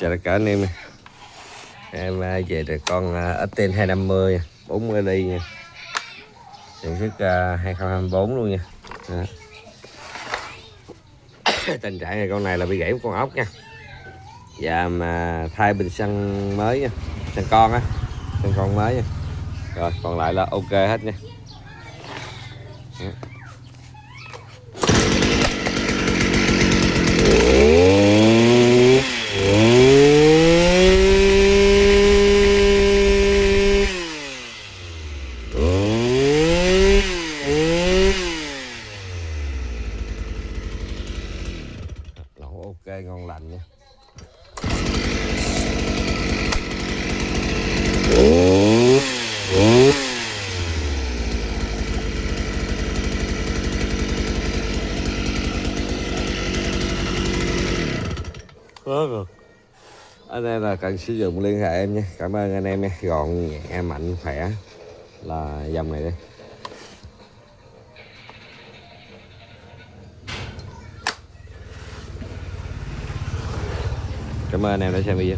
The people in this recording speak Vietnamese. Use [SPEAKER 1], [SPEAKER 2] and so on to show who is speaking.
[SPEAKER 1] Chào tất cả anh em. Em về được con Upton 250 40 ly nha. Sản xuất 2024 luôn nha. Đó. Tình trạng này con này là bị gãy một con ốc nha. Và mà thay bình xăng mới nha. Xăng con á. Xăng con mới nha. Rồi còn lại là ok hết nha. Đó. Lẩu ok ngon lành nha. Rồi. Anh em là cần sử dụng liên hệ em nha. Cảm ơn anh em nha. Gọn nhẹ mạnh khỏe là dòng này đi. Cảm ơn anh em đã xem video.